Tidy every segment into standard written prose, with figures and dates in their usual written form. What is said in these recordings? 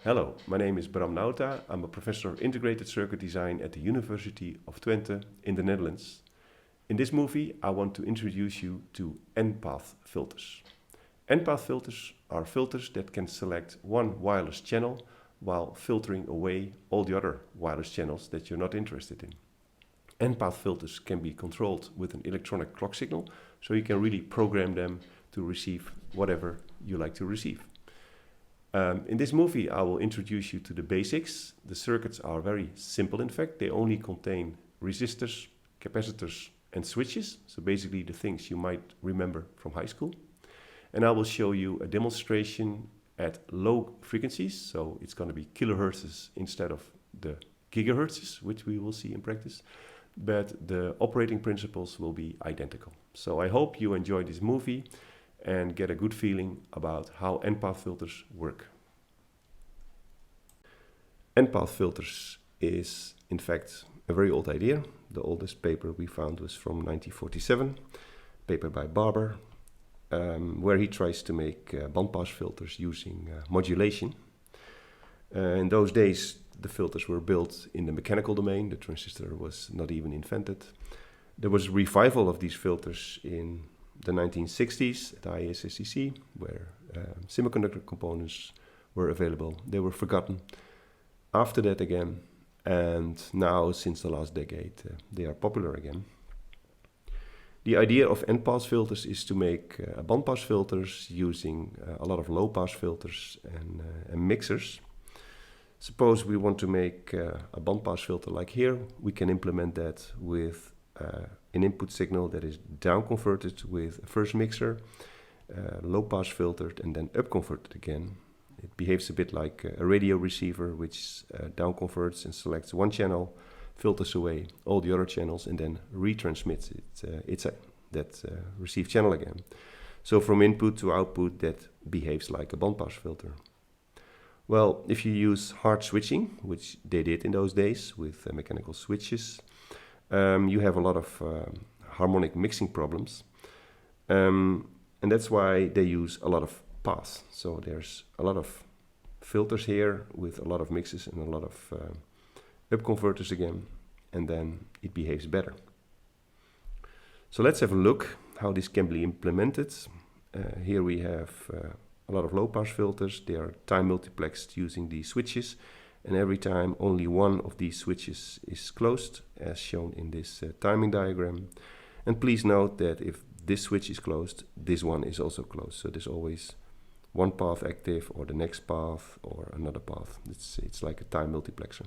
Hello, my name is Bram Nauta. I'm a professor of integrated circuit design at the University of Twente in the Netherlands. In this movie, I want to introduce you to N-path filters. N-path filters are filters that can select one wireless channel while filtering away all the other wireless channels that you're not interested in. N-path filters can be controlled with an electronic clock signal, so you can really program them to receive whatever you like to receive. In this movie, I will introduce you to the basics. The circuits are very simple, in fact. They only contain resistors, capacitors, and switches. So basically the things you might remember from high school. And I will show you a demonstration at low frequencies. So it's going to be kilohertz instead of the gigahertz, which we will see in practice. But the operating principles will be identical. So I hope you enjoy this movie and get a good feeling about how N-path filters work. N-path filters is, in fact, a very old idea. The oldest paper we found was from 1947, paper by Barber, where he tries to make bandpass filters using modulation. In those days, the filters were built in the mechanical domain. The transistor was not even invented. There was a revival of these filters in the 1960s at ISSCC, where semiconductor components were available. They were forgotten. After that again, and now since the last decade, they are popular again. The idea of N-pass filters is to make bandpass filters using a lot of low-pass filters and mixers. Suppose we want to make a bandpass filter like here. We can implement that with an input signal that is down converted with a first mixer, low pass filtered, and then up converted again. It behaves a bit like a radio receiver, which down converts and selects one channel, filters away all the other channels, and then retransmits that received channel again. So from input to output, that behaves like a bandpass filter. Well, if you use hard switching, which they did in those days with mechanical switches, you have a lot of harmonic mixing problems, and that's why they use a lot of paths. So there's a lot of filters here with a lot of mixes and a lot of up converters again, and then it behaves better. So let's have a look how this can be implemented. Here we have a lot of low-pass filters. They are time multiplexed using these switches. And every time only one of these switches is closed, as shown in this timing diagram. And please note that if this switch is closed, this one is also closed. So there's always one path active, or the next path, or another path. It's like a time multiplexer.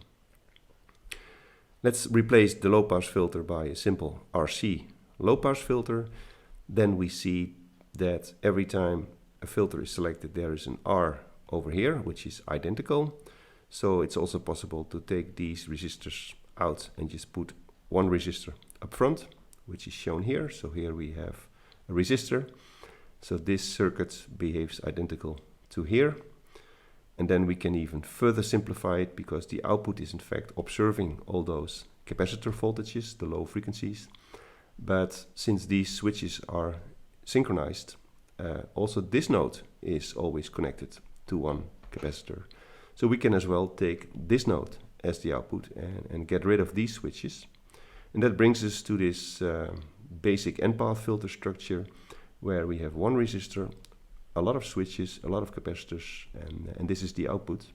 Let's replace the low-pass filter by a simple RC low-pass filter. Then we see that every time a filter is selected, there is an R over here, which is identical. So it's also possible to take these resistors out and just put one resistor up front, which is shown here. So here we have a resistor. So this circuit behaves identical to here. And then we can even further simplify it, because the output is in fact observing all those capacitor voltages, the low frequencies. But since these switches are synchronized, also this node is always connected to one capacitor. So we can as well take this node as the output and get rid of these switches. And that brings us to this basic N-path filter structure, where we have one resistor, a lot of switches, a lot of capacitors, and this is the output.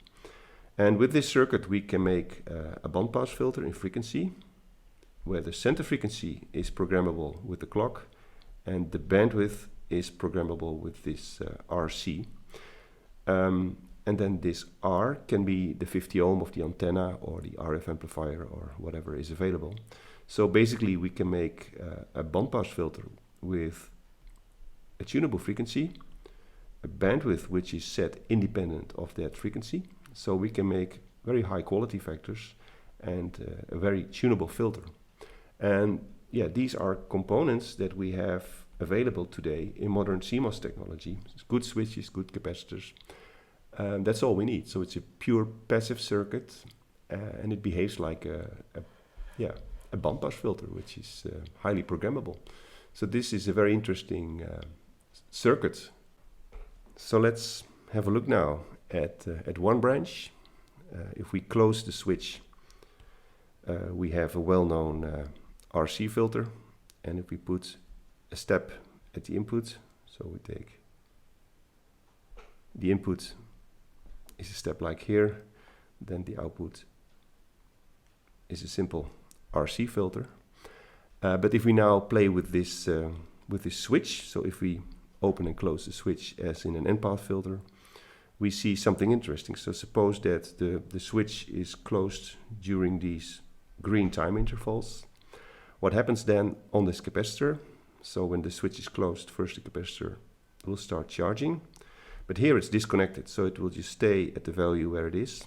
And with this circuit we can make a bandpass filter in frequency, where the center frequency is programmable with the clock, and the bandwidth is programmable with this RC. And then this R can be the 50 ohm of the antenna, or the RF amplifier, or whatever is available. So basically we can make a bandpass filter with a tunable frequency, a bandwidth which is set independent of that frequency. So we can make very high quality factors and a very tunable filter. And yeah, these are components that we have available today in modern CMOS technology. Good switches, good capacitors. That's all we need. So it's a pure passive circuit, and it behaves like a bandpass filter, which is highly programmable. So this is a very interesting circuit. So let's have a look now at one branch. If we close the switch, we have a well-known RC filter, and if we put a step at the input, so we take the input is a step like here, then the output is a simple RC filter. But if we now play with this switch, so if we open and close the switch as in an N-path filter, we see something interesting. So suppose that the switch is closed during these green time intervals. What happens then on this capacitor? So when the switch is closed, first the capacitor will start charging, but here it's disconnected, so it will just stay at the value where it is,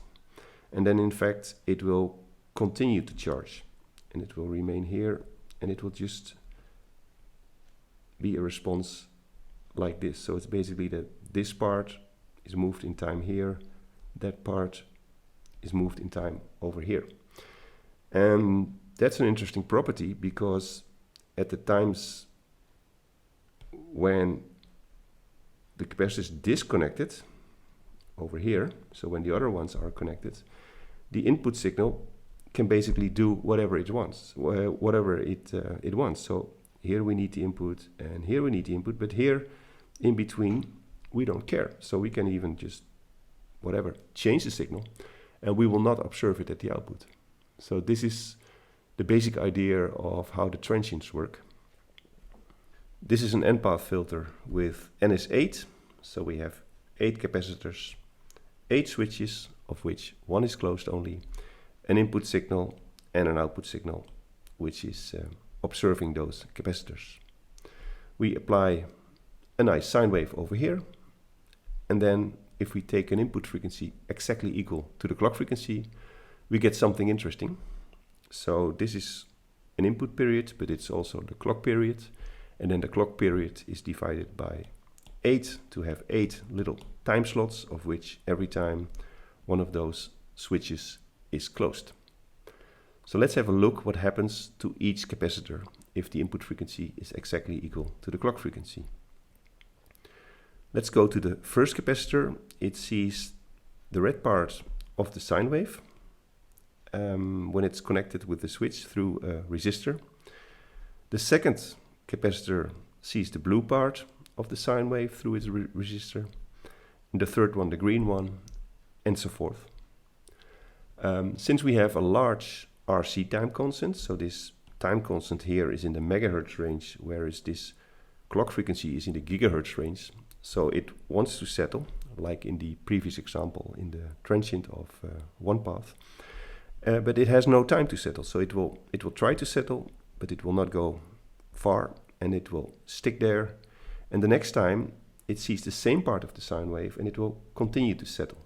and then in fact it will continue to charge, and it will remain here, and it will just be a response like this. So it's basically that this part is moved in time here, that part is moved in time over here. And that's an interesting property, because at the times when the capacitor is disconnected over here, so when the other ones are connected, the input signal can basically do whatever it wants, it wants. So here we need the input, and here we need the input, but here in between we don't care. So we can even just change the signal, and we will not observe it at the output. So this is the basic idea of how the transients work. This is an N-path filter with NS8, so we have 8 capacitors, 8 switches, of which one is closed only, an input signal and an output signal, which is observing those capacitors. We apply a nice sine wave over here, and then if we take an input frequency exactly equal to the clock frequency, we get something interesting. So this is an input period, but it's also the clock period. And then the clock period is divided by 8 to have 8 little time slots, of which every time one of those switches is closed. So let's have a look what happens to each capacitor if the input frequency is exactly equal to the clock frequency. Let's go to the first capacitor. It sees the red part of the sine wave when it's connected with the switch through a resistor. The second capacitor sees the blue part of the sine wave through its resistor, and the third one the green one, and so forth. Since we have a large RC time constant, so this time constant here is in the megahertz range, whereas this clock frequency is in the gigahertz range, so it wants to settle, like in the previous example in the transient of one path, but it has no time to settle, so it will try to settle, but it will not go far, and it will stick there, and the next time it sees the same part of the sine wave, and it will continue to settle.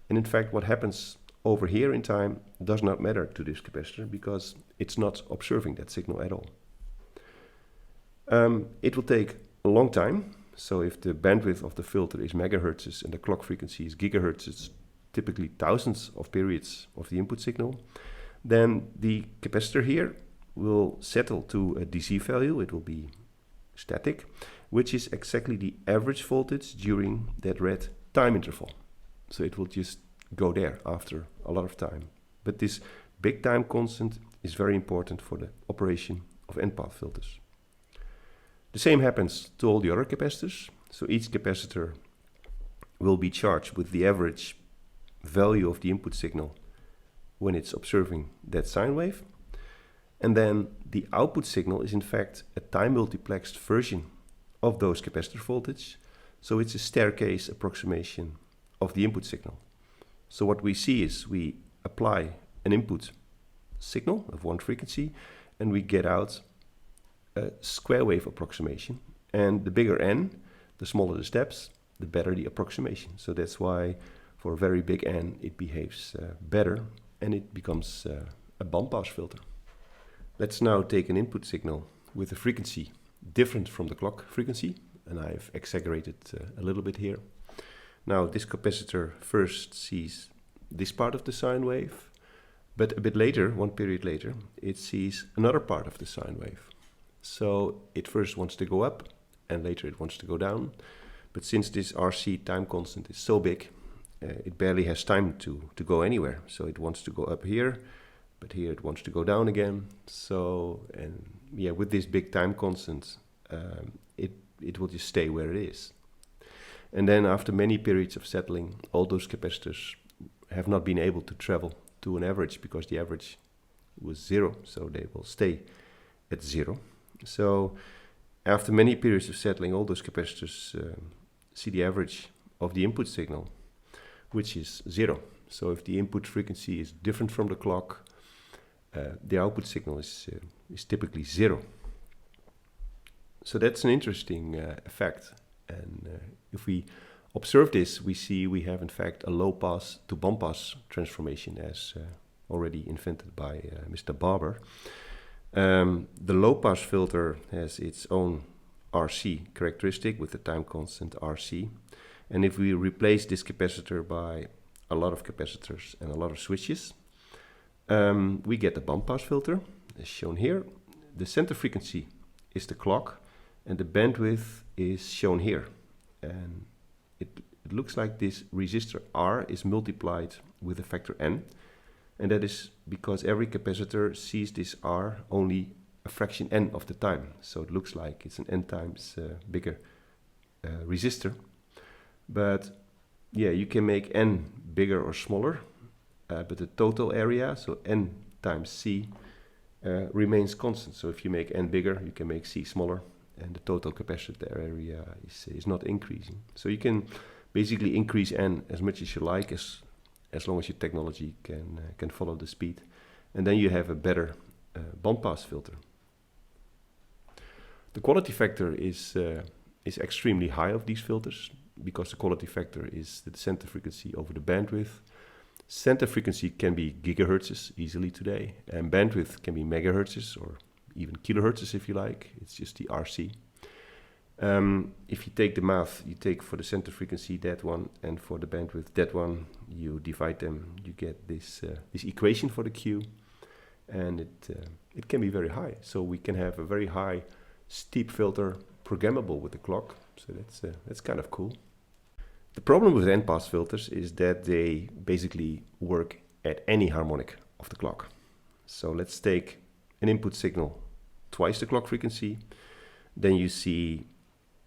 And in fact, what happens over here in time does not matter to this capacitor, because it's not observing that signal at all. It will take a long time, so if the bandwidth of the filter is megahertz and the clock frequency is gigahertz, it's typically thousands of periods of the input signal, then the capacitor here will settle to a DC value. It will be static, which is exactly the average voltage during that red time interval. So it will just go there after a lot of time. But this big time constant is very important for the operation of N-path filters. The same happens to all the other capacitors. So each capacitor will be charged with the average value of the input signal when it's observing that sine wave. And then the output signal is in fact a time multiplexed version of those capacitor voltage. So it's a staircase approximation of the input signal. So what we see is we apply an input signal of one frequency, and we get out a square wave approximation. And the bigger n, the smaller the steps, the better the approximation. So that's why for a very big n it behaves better, and it becomes a bandpass filter. Let's now take an input signal with a frequency different from the clock frequency, and I've exaggerated a little bit here. Now this capacitor first sees this part of the sine wave, but a bit later, one period later, it sees another part of the sine wave. So it first wants to go up, and later it wants to go down. But since this RC time constant is so big, it barely has time to go anywhere. So it wants to go up here, but here it wants to go down again. So, and yeah, with this big time constant, it will just stay where it is. And then after many periods of settling, all those capacitors have not been able to travel to an average because the average was 0, so they will stay at 0. So after many periods of settling, all those capacitors see the average of the input signal, which is 0. So if the input frequency is different from the clock, the output signal is typically 0. So that's an interesting effect. And if we observe this, we see we have in fact a low pass to band pass transformation as already invented by Mr. Barber. The low pass filter has its own RC characteristic with the time constant RC. And if we replace this capacitor by a lot of capacitors and a lot of switches, we get a band pass filter as shown here. The center frequency is the clock and the bandwidth is shown here. And it looks like this resistor R is multiplied with a factor n. And that is because every capacitor sees this R only a fraction n of the time. So it looks like it's an n times bigger resistor. But yeah, you can make n bigger or smaller, but the total area, so n times c, remains constant. So if you make n bigger, you can make c smaller, and the total capacitor area is not increasing. So you can basically increase n as much as you like, as long as your technology can follow the speed, and then you have a better bandpass filter. The quality factor is extremely high of these filters because the quality factor is the center frequency over the bandwidth. Center frequency can be gigahertzes easily today, and bandwidth can be megahertzes or even kilohertzes if you like. It's just the RC. If you take the math, you take for the center frequency that one and for the bandwidth that one, you divide them, you get this equation for the Q, and it can be very high. So we can have a very high steep filter programmable with the clock. So that's kind of cool. The problem with end-pass filters is that they basically work at any harmonic of the clock. So let's take an input signal twice the clock frequency. Then you see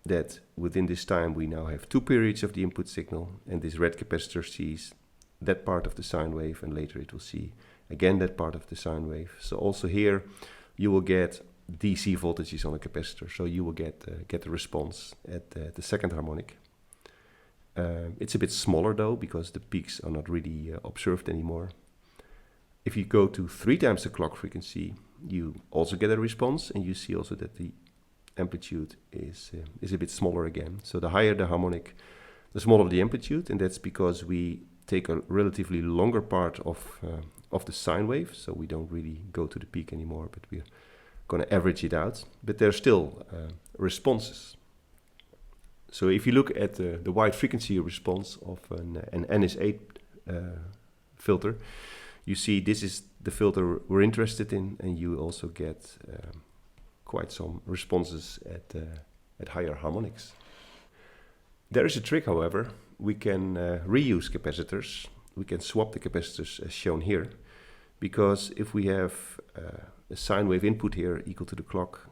that within this time we now have 2 periods of the input signal, and this red capacitor sees that part of the sine wave, and later it will see again that part of the sine wave. So also here you will get DC voltages on a capacitor, so you will get the response at the second harmonic. It's a bit smaller though, because the peaks are not really observed anymore. If you go to 3 times the clock frequency, you also get a response, and you see also that the amplitude is a bit smaller again. So the higher the harmonic, the smaller the amplitude, and that's because we take a relatively longer part of the sine wave, so we don't really go to the peak anymore, but we're going to average it out. But there are still responses. So if you look at the wide frequency response of an NS8 filter, you see this is the filter we're interested in, and you also get quite some responses at higher harmonics. There is a trick, however. We can reuse capacitors. We can swap the capacitors as shown here, because if we have a sine wave input here equal to the clock,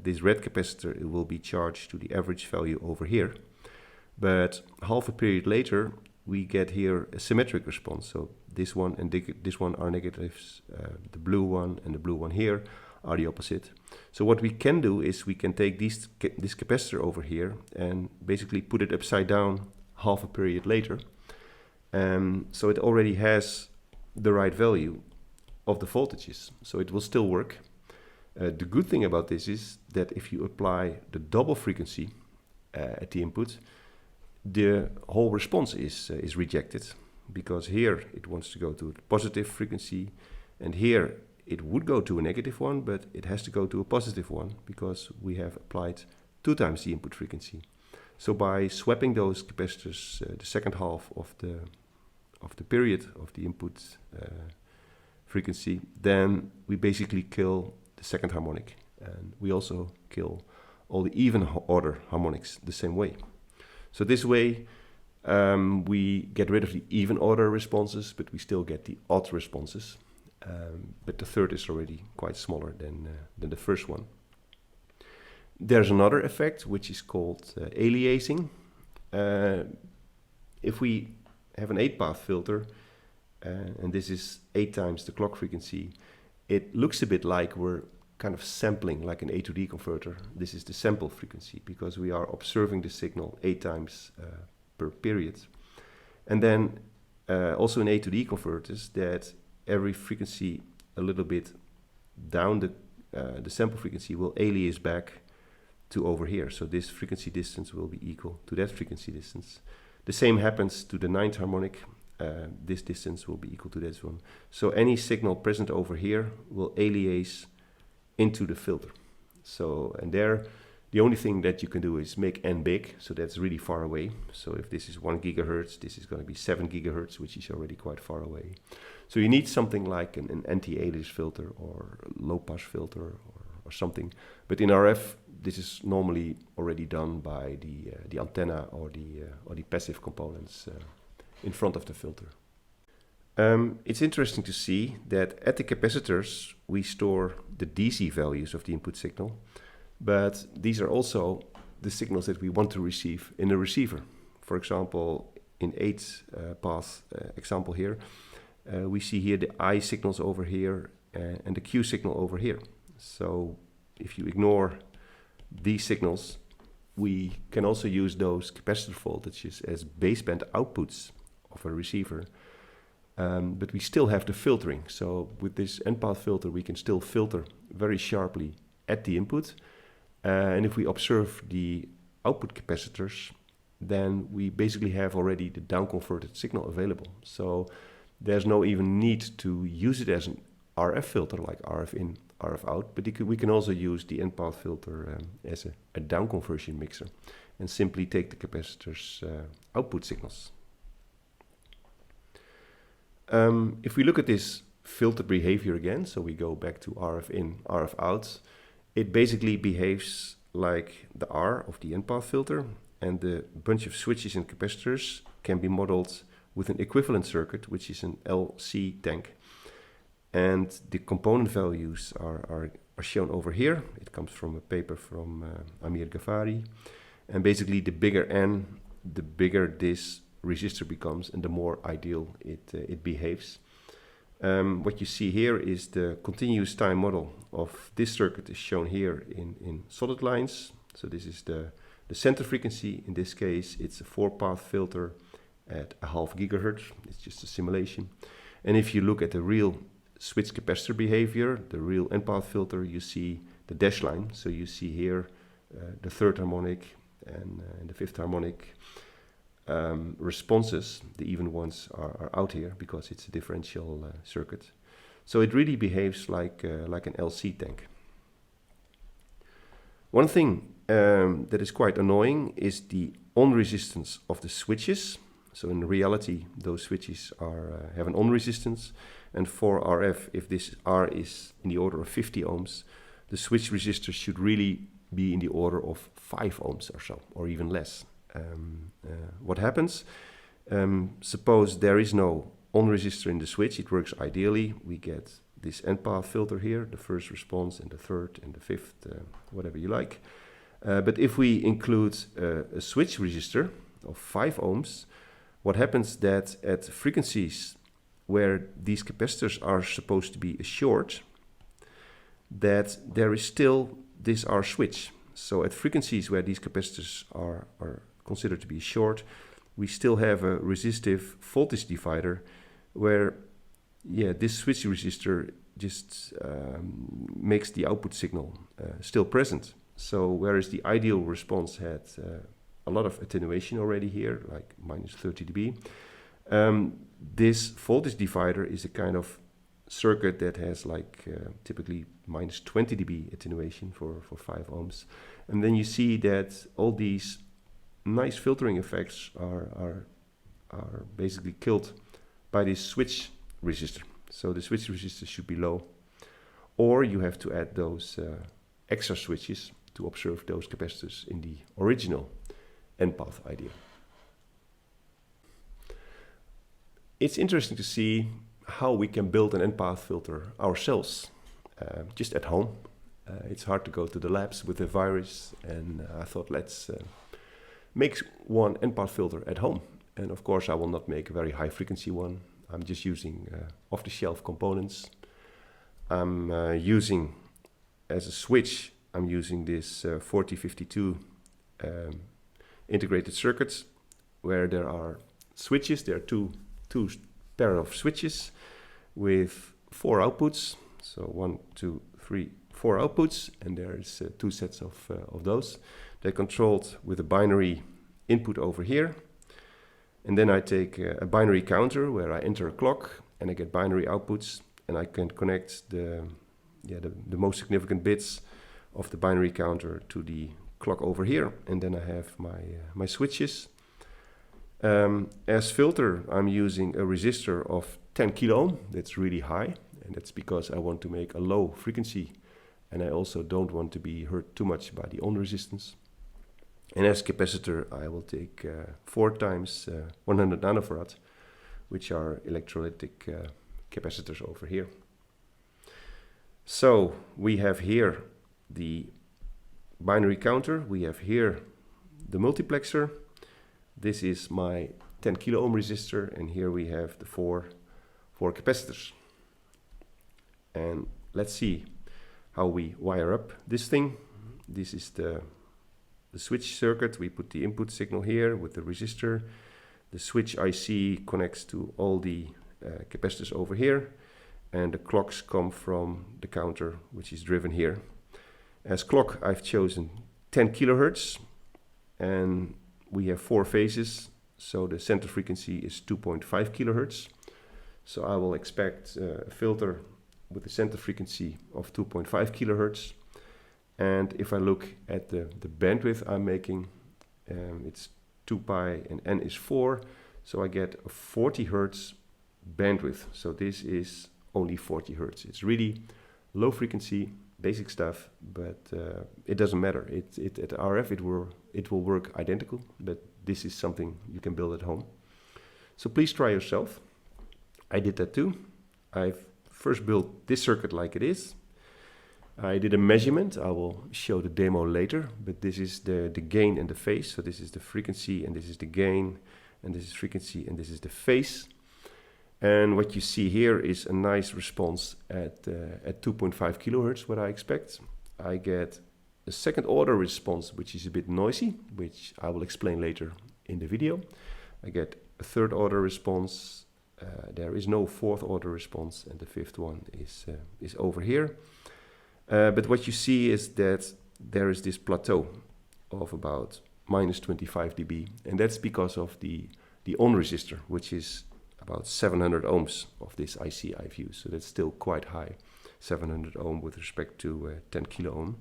this red capacitor, it will be charged to the average value over here. But half a period later, we get here a symmetric response. So this one and this one are negatives. The blue one and the blue one here are the opposite. So what we can do is we can take this capacitor over here and basically put it upside down half a period later. So it already has the right value of the voltages. So it will still work. The good thing about this is that if you apply the double frequency at the input, the whole response is rejected, because here it wants to go to a positive frequency, and here it would go to a negative one, but it has to go to a positive one because we have applied 2 times the input frequency. So by swapping those capacitors, the second half of the period of the input frequency, then we basically kill the second harmonic, and we also kill all the even order harmonics the same way. So this way We get rid of the even order responses, but we still get the odd responses. But the third is already quite smaller than the first one. There's another effect which is called aliasing. If we have an 8-path filter, and this is 8 times the clock frequency, it looks a bit like we're kind of sampling like an A to D converter. This is the sample frequency because we are observing the signal 8 times per period. And then also in A to D converters, that every frequency a little bit down the sample frequency will alias back to over here. So this frequency distance will be equal to that frequency distance. The same happens to the 9th harmonic. This distance will be equal to this one. So any signal present over here will alias into the filter. So, and there, the only thing that you can do is make n big, so that's really far away. So if this is 1 gigahertz, this is going to be 7 gigahertz, which is already quite far away. So you need something like an anti-alias filter or low-pass filter or something. But in RF, this is normally already done by the antenna or the passive components in front of the filter. It's interesting to see that at the capacitors we store the DC values of the input signal, but these are also the signals that we want to receive in a receiver. For example, in 8-path example here, we see here the I signals over here and the Q signal over here. So if you ignore these signals, we can also use those capacitor voltages as baseband outputs of a receiver. But we still have the filtering. So with this N-path filter, we can still filter very sharply at the input. And if we observe the output capacitors, then we basically have already the down-converted signal available. So there's no even need to use it as an RF filter, like RF in, RF out, but we can also use the N-path filter as a down-conversion mixer and simply take the capacitor's output signals. If we look at this filter behavior again, so we go back to RF in, RF out, it basically behaves like the R of the N-path filter, and the bunch of switches and capacitors can be modeled with an equivalent circuit, which is an LC tank. And the component values are shown over here. It comes from a paper from Amir Ghaffari. And basically the bigger N, the bigger this resistor becomes and the more ideal it behaves. What you see here is the continuous time model of this circuit is shown here in solid lines. So this is the center frequency. In this case, it's a 4-path filter at 0.5 gigahertz. It's just a simulation. And if you look at the real switch capacitor behavior, the real N-path filter, you see the dash line. So you see here the 3rd harmonic and the 5th harmonic responses. The even ones are out here because it's a differential circuit. So it really behaves like an LC tank. One thing that is quite annoying is the on resistance of the switches. So in reality, those switches have an on resistance. And for RF, if this R is in the order of 50 ohms, the switch resistor should really be in the order of 5 ohms or so, or even less. What happens? Suppose there is no on resistor in the switch, it works ideally. We get this N-path filter here, the first response and the 3rd and the 5th, whatever you like. But if we include a switch resistor of 5 ohms, what happens that at frequencies where these capacitors are supposed to be a short, that there is still this R switch. So at frequencies where these capacitors are considered to be short, we still have a resistive voltage divider where this switch resistor just makes the output signal still present. So whereas the ideal response had a lot of attenuation already here, like minus 30 dB, this voltage divider is a kind of circuit that has like typically minus 20 dB attenuation for 5 ohms. And then you see that all these nice filtering effects are basically killed by this switch resistor. So the switch resistor should be low, or you have to add those extra switches to observe those capacitors in the original N-path idea. it's interesting to see how we can build an N-path filter ourselves, just at home. It's hard to go to the labs with a virus, and I thought let's make one N-path filter at home. And of course I will not make a very high frequency one. I'm just using off-the-shelf components. I'm using, as a switch, I'm using this 4052 integrated circuits, where there are switches. There are two pair of switches with 4 outputs. So 1, 2, 3, 4 outputs, and there's 2 sets of those. They're controlled with a binary input over here. And then I take a binary counter where I enter a clock and I get binary outputs, and I can connect the most significant bits of the binary counter to the clock over here, and then I have my switches. As filter, I'm using a resistor of 10 kilo ohm. That's really high, and that's because I want to make a low frequency, and I also don't want to be hurt too much by the on resistance. And as capacitor, I will take 4 times 100 nanofarad, which are electrolytic capacitors over here. So we have here the binary counter, we have here the multiplexer. This is my 10 kilo ohm resistor, and here we have the four capacitors. And let's see how we wire up this thing. This is the switch circuit. We put the input signal here with the resistor. The switch IC connects to all the capacitors over here, and the clocks come from the counter, which is driven here. As clock, I've chosen 10 kilohertz, and we have 4 phases, so the center frequency is 2.5 kilohertz. So I will expect a filter with a center frequency of 2.5 kilohertz. And if I look at the bandwidth I'm making, it's 2 pi and n is 4, so I get a 40 hertz bandwidth. So this is only 40 hertz. It's really low frequency, basic stuff, but it doesn't matter. At RF it will work identical, but this is something you can build at home. So please try yourself. I did that too. I've first built this circuit like it is. I did a measurement. I will show the demo later, but this is the gain and the phase. So this is the frequency, and this is the gain, and this is frequency, and this is the phase. And what you see here is a nice response at 2.5 kilohertz, what I expect. I get a second order response, which is a bit noisy, which I will explain later in the video. I get a third order response. There is no fourth order response, and the fifth one is over here. But what you see is that there is this plateau of about minus 25 dB, and that's because of the on resistor, which is about 700 ohms of this IC I've used. So that's still quite high, 700 ohm with respect to 10 kilo ohm.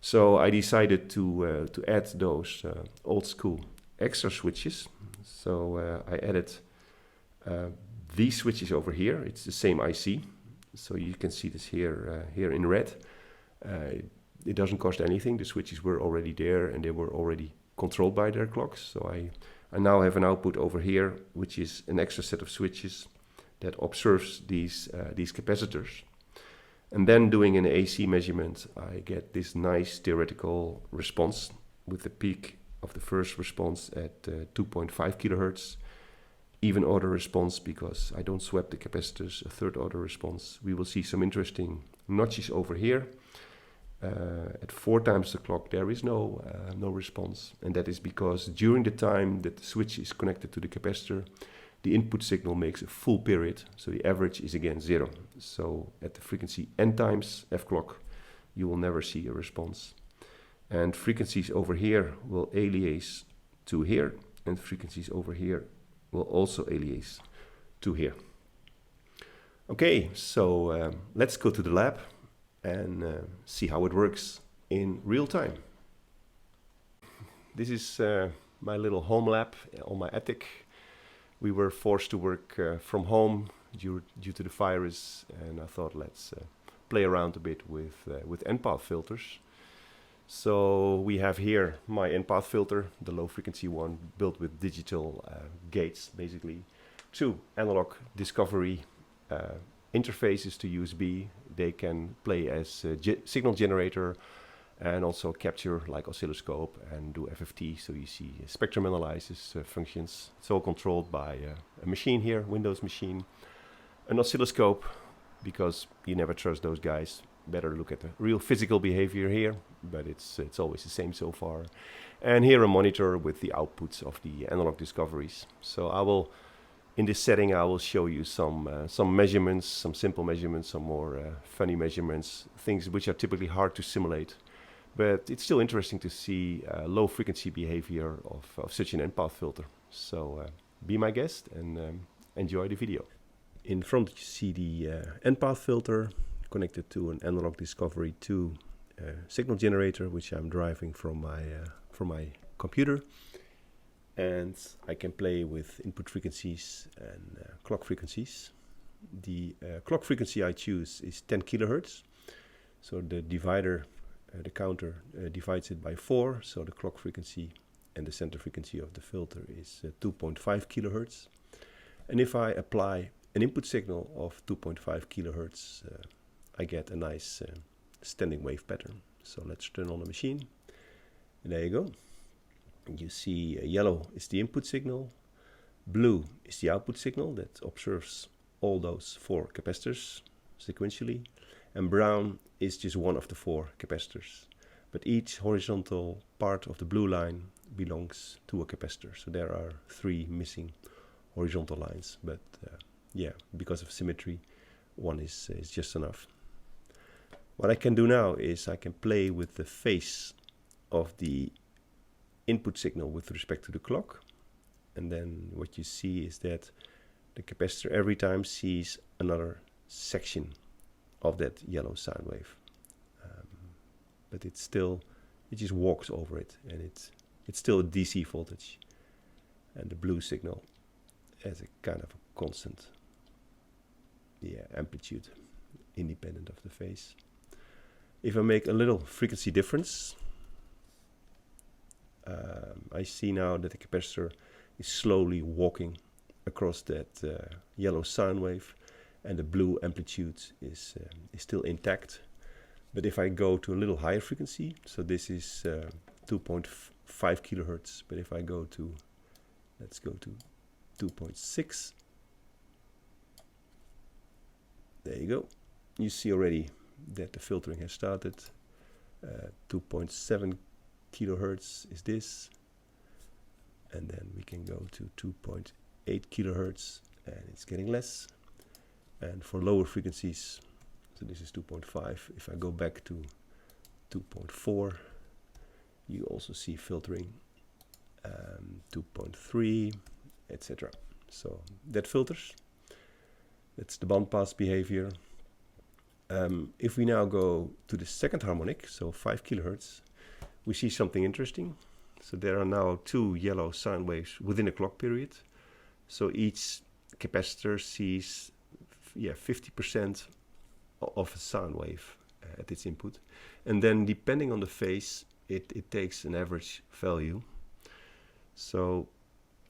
So I decided to add those old school extra switches. So I added these switches over here. It's the same IC. So you can see this here in red. It doesn't cost anything. The switches were already there, and they were already controlled by their clocks. So I now have an output over here, which is an extra set of switches that observes these capacitors. And then doing an AC measurement, I get this nice theoretical response with the peak of the first response at 2.5 kilohertz. Even order response because I don't swap the capacitors, a third order response. We will see some interesting notches over here. At 4 times the clock there is no response, and that is because during the time that the switch is connected to the capacitor, the input signal makes a full period, so the average is again 0. So at the frequency n times f clock, you will never see a response. And frequencies over here will aliase to here, and frequencies over here will also aliase to here. Okay, so let's go to the lab and see how it works in real time. This is my little home lab on my attic. We were forced to work from home due to the virus, and I thought let's play around a bit with N-path filters. So we have here my N-path filter, the low frequency one, built with digital gates basically. two analog discovery interfaces to USB. They can play as a signal generator and also capture like oscilloscope and do FFT. So you see spectrum analysis functions. It's all controlled by a machine here, Windows machine. An oscilloscope, because you never trust those guys. Better look at the real physical behavior here, but it's always the same so far. And here a monitor with the outputs of the analog discoveries. So I will, in this setting, I will show you some measurements, some simple measurements, some more funny measurements, things which are typically hard to simulate. But it's still interesting to see low frequency behavior of such an end-pass filter. So be my guest and enjoy the video. In front you see the end-pass filter connected to an analog discovery 2 signal generator, which I'm driving from my computer. And I can play with input frequencies and clock frequencies. The clock frequency I choose is 10 kilohertz. So the divider, the counter divides it by 4. So the clock frequency and the center frequency of the filter is 2.5 kilohertz. And if I apply an input signal of 2.5 kilohertz, I get a nice standing wave pattern. So let's turn on the machine. And there you go. You see yellow is the input signal, blue is the output signal that observes all those 4 capacitors sequentially, and brown is just one of the 4 capacitors. But each horizontal part of the blue line belongs to a capacitor. So there are 3 missing horizontal lines, but yeah, because of symmetry, one is just enough. What I can do now is I can play with the phase of the input signal with respect to the clock, and then what you see is that the capacitor every time sees another section of that yellow sine wave, but it just walks over it, and it's still a DC voltage, and the blue signal has a kind of a constant amplitude independent of the phase. If I make a little frequency difference, I see now that the capacitor is slowly walking across that yellow sine wave, and the blue amplitude is still intact. But if I go to a little higher frequency, so this is 2.5 kilohertz, but if I go to, let's go to 2.6, there you go. You see already that the filtering has started. 2.7 kilohertz is this, and then we can go to 2.8 kilohertz, and it's getting less. And for lower frequencies, so this is 2.5. If I go back to 2.4, you also see filtering, 2.3, etc. So that filters. That's the bandpass behavior. If we now go to the second harmonic, so 5 kilohertz, we see something interesting. So there are now 2 yellow sine waves within a clock period. So each capacitor sees 50% of a sine wave at its input. And then depending on the phase, it takes an average value. So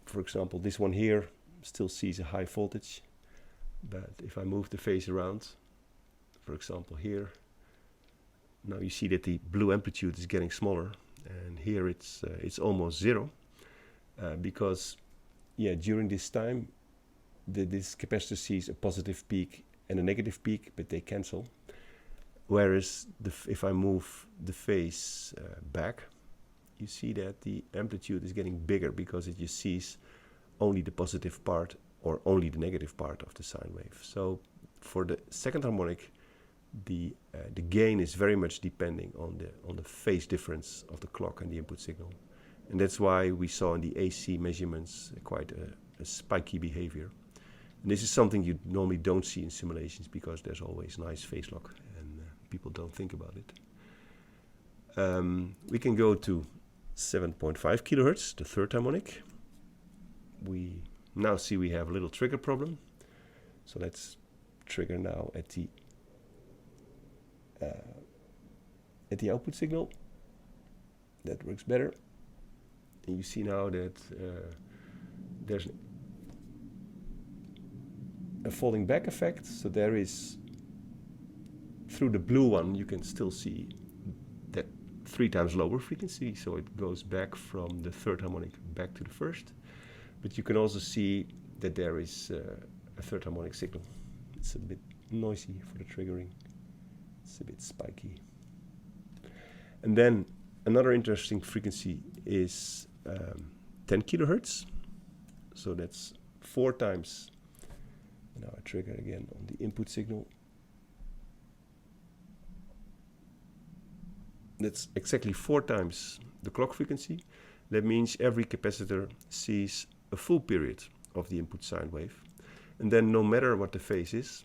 for example, this one here still sees a high voltage. But if I move the phase around, for example here, now you see that the blue amplitude is getting smaller, and here it's almost 0, because during this time this capacitor sees a positive peak and a negative peak, but they cancel. Whereas if I move the phase back, you see that the amplitude is getting bigger because it just sees only the positive part or only the negative part of the sine wave. So for the second harmonic, the gain is very much depending on the phase difference of the clock and the input signal, and that's why we saw in the AC measurements quite a spiky behavior. And this is something you normally don't see in simulations because there's always nice phase lock, and people don't think about it. We can go to 7.5 kilohertz, the third harmonic. We now see we have a little trigger problem. So let's trigger now at the output signal. That works better. And you see now that there's a falling back effect. So there is, through the blue one, you can still see that 3 times lower frequency. So it goes back from the third harmonic back to the first. But you can also see that there is a third harmonic signal. It's a bit noisy for the triggering. It's a bit spiky. And then another interesting frequency is 10 kilohertz. So that's 4 times. Now I trigger again on the input signal. That's exactly 4 times the clock frequency. That means every capacitor sees a full period of the input sine wave. And then no matter what the phase is,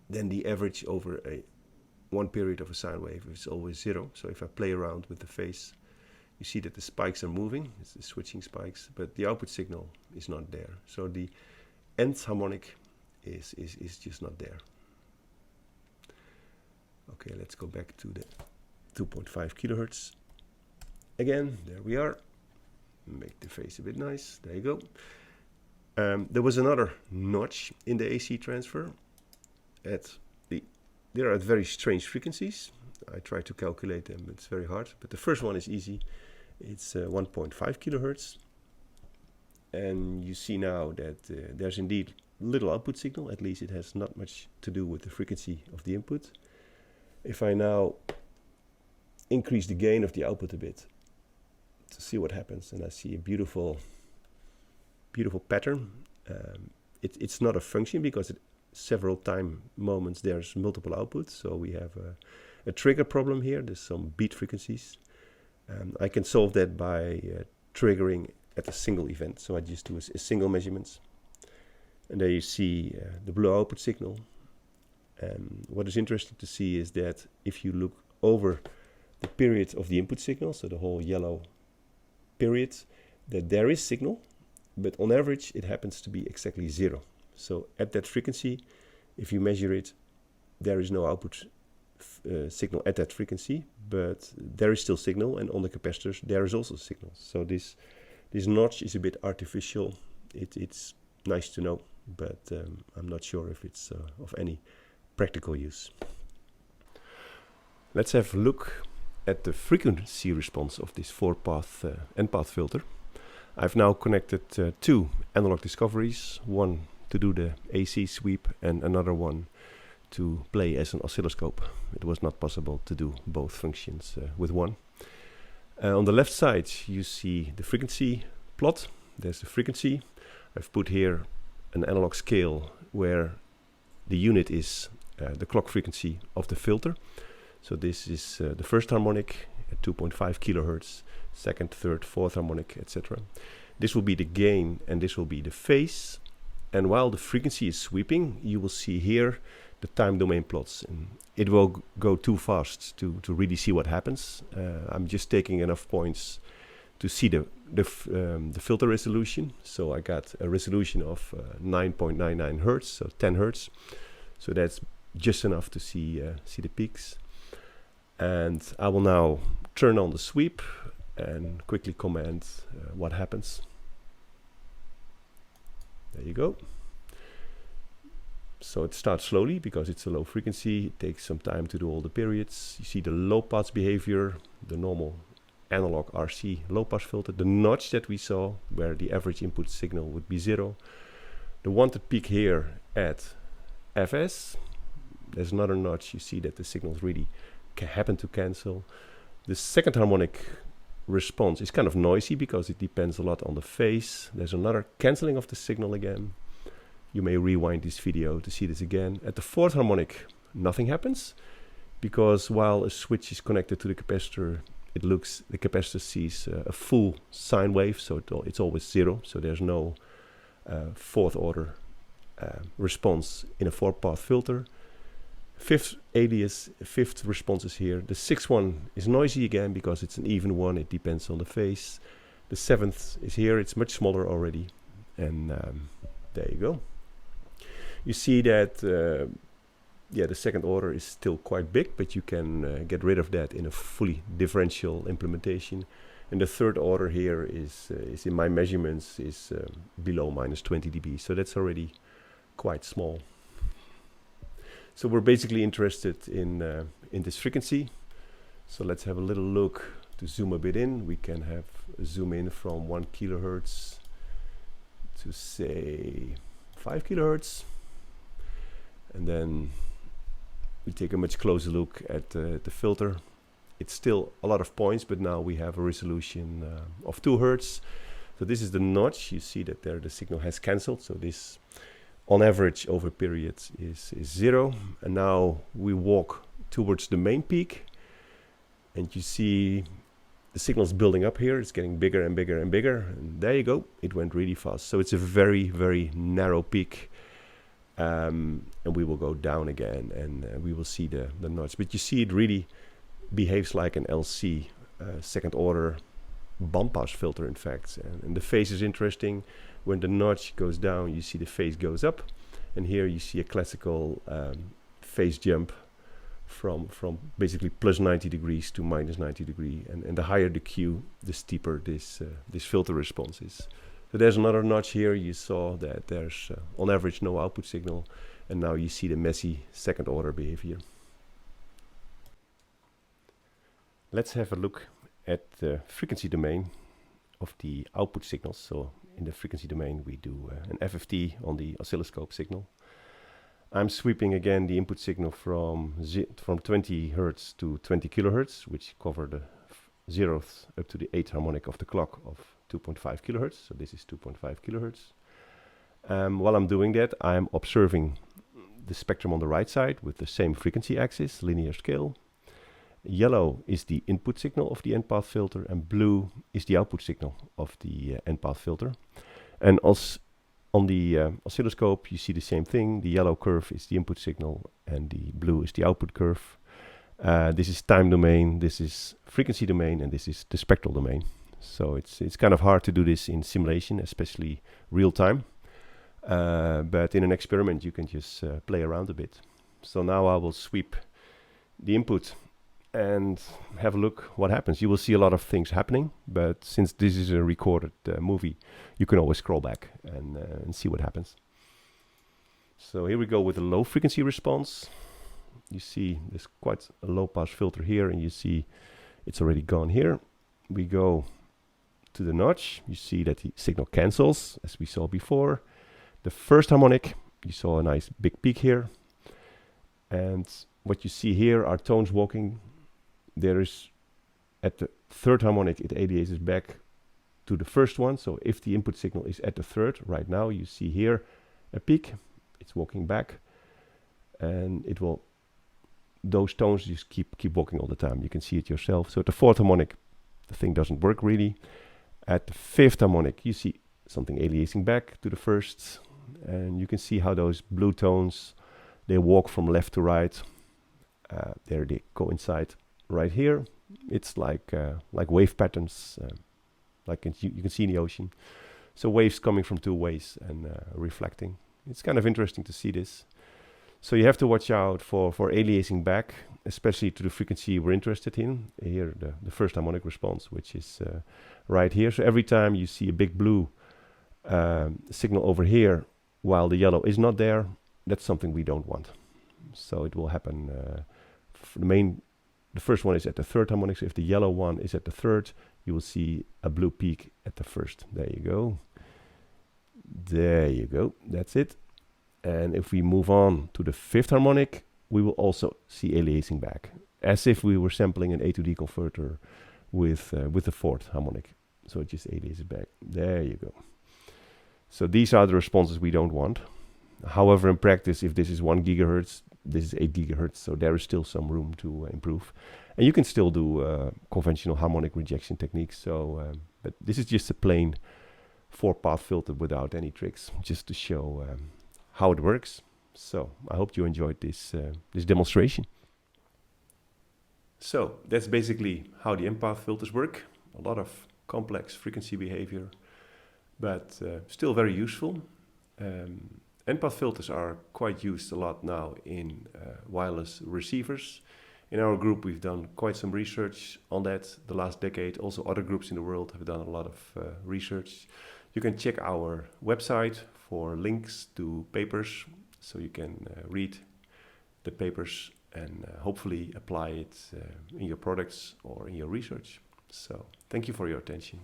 then the average over one period of a sine wave is always 0. So if I play around with the phase, you see that the spikes are moving. It's the switching spikes, but the output signal is not there. So the nth harmonic is just not there. Okay, let's go back to the 2.5 kilohertz. Again, there we are. Make the phase a bit nice. There you go. There was another notch in the AC transfer. They are at very strange frequencies. I try to calculate them. It's very hard. But the first one is easy. It's 1.5 kilohertz. And you see now that there's indeed little output signal. At least it has not much to do with the frequency of the input. If I now increase the gain of the output a bit to see what happens, and I see a beautiful pattern. It's not a function because several time moments there's multiple outputs, so we have a trigger problem here. There's some beat frequencies. I can solve that by triggering at a single event. So I just do a single measurement, and there you see the blue output signal. And what is interesting to see is that if you look over the period of the input signal, so the whole yellow period, that there is signal, but on average it happens to be exactly 0. So at that frequency, if you measure it, there is no output signal at that frequency, but there is still signal, and on the capacitors there is also signal. So this notch is a bit artificial. It's nice to know, but I'm not sure if it's of any practical use. Let's have a look at the frequency response of this 4-path N-path filter. I've now connected 2 analog discoveries, one to do the AC sweep and another one to play as an oscilloscope. It was not possible to do both functions with one. On the left side you see the frequency plot. There's the frequency. I've put here an analog scale where the unit is the clock frequency of the filter. So this is the first harmonic at 2.5 kilohertz, second, third, fourth harmonic, etc. This will be the gain and this will be the phase. And while the frequency is sweeping, you will see here the time domain plots. And it will go too fast to really see what happens. I'm just taking enough points to see the filter resolution. So I got a resolution of 9.99 hertz, so 10 hertz. So that's just enough to see the peaks. And I will now turn on the sweep and quickly comment what happens. There you go. So it starts slowly because it's a low frequency. It takes some time to do all the periods. You see the low pass behavior, the normal analog RC low pass filter, the notch that we saw where the average input signal would be 0. The wanted peak here at Fs. There's another notch. You see that the signals really happen to cancel. The second harmonic response is kind of noisy because it depends a lot on the phase. There's another canceling of the signal again. You may rewind this video to see this again. At the fourth harmonic, nothing happens because while a switch is connected to the capacitor, the capacitor sees a full sine wave, so it's always 0. So there's no fourth order response in a 4-path filter. Fifth response is here. The sixth one is noisy again because it's an even one. It depends on the phase. The seventh is here. It's much smaller already. And there you go. You see that the second order is still quite big, but you can get rid of that in a fully differential implementation. And the third order here is in my measurements is below -20 dB. So that's already quite small. So we're basically interested in this frequency. So let's have a little look to zoom a bit in. We can have a zoom in from 1 kilohertz to say 5 kilohertz. And then we take a much closer look at the filter. It's still a lot of points, but now we have a resolution of 2 hertz. So this is the notch. You see that there the signal has cancelled. So this on average over periods is 0. And now we walk towards the main peak. And you see the signal's building up here. It's getting bigger and bigger and bigger. And there you go. It went really fast. So it's a very, very narrow peak. And we will go down again and we will see the notch. But you see it really behaves like an LC, second order bandpass filter in fact. And the phase is interesting. When the notch goes down, you see the phase goes up. And here you see a classical phase jump from basically plus 90 degrees to minus 90 degrees. And the higher the Q, the steeper this filter response is. So there's another notch here. You saw that there's on average no output signal. And now you see the messy second order behavior. Let's have a look at the frequency domain of the output signals. So in the frequency domain, we do an FFT on the oscilloscope signal. I'm sweeping again the input signal from 20 hertz to 20 kilohertz, which cover the 0th up to the 8th harmonic of the clock of 2.5 kilohertz. So this is 2.5 kilohertz. While I'm doing that, I'm observing the spectrum on the right side with the same frequency axis, linear scale. Yellow is the input signal of the end-pass filter, and blue is the output signal of the end-pass filter. And on the oscilloscope, you see the same thing. The yellow curve is the input signal, and the blue is the output curve. This is time domain, this is frequency domain, and this is the spectral domain. So it's kind of hard to do this in simulation, especially real time. But in an experiment, you can just play around a bit. So now I will sweep the input and have a look what happens. You will see a lot of things happening, but since this is a recorded movie, you can always scroll back and see what happens. So here we go with a low frequency response. You see there's quite a low pass filter here, and you see it's already gone here. We go to the notch. You see that the signal cancels, as we saw before. The first harmonic, you saw a nice big peak here. And what you see here are tones walking. There is, at the third harmonic, it aliases back to the first one. So if the input signal is at the third, right now you see here a peak. It's walking back, and it will, those tones just keep walking all the time. You can see it yourself. So at the fourth harmonic, the thing doesn't work really. At the fifth harmonic, you see something aliasing back to the first, and you can see how those blue tones, they walk from left to right. There they coincide right here. It's like wave patterns, like you can see in the ocean. So waves coming from two ways and reflecting. It's kind of interesting to see this. So you have to watch out for aliasing back, especially to the frequency we're interested in. Here, the first harmonic response, which is right here. So every time you see a big blue signal over here, while the yellow is not there, that's something we don't want. So it will happen. The first one is at the third harmonic. So if the yellow one is at the third, you will see a blue peak at the first. There you go. There you go. That's it. And if we move on to the fifth harmonic, we will also see aliasing back, as if we were sampling an A to D converter with the fourth harmonic. So it just aliases back. There you go. So these are the responses we don't want. However, in practice, if this is 1 gigahertz, this is 8 gigahertz, so there is still some room to improve. And you can still do conventional harmonic rejection techniques. So, but this is just a plain 4-path filter without any tricks, just to show how it works. So I hope you enjoyed this demonstration. So that's basically how the end-path filters work. A lot of complex frequency behavior, but still very useful. End-path filters are quite used a lot now in wireless receivers. In our group, we've done quite some research on that the last decade. Also, other groups in the world have done a lot of research. You can check our website for links to papers, so you can read the papers and hopefully apply it in your products or in your research. So thank you for your attention.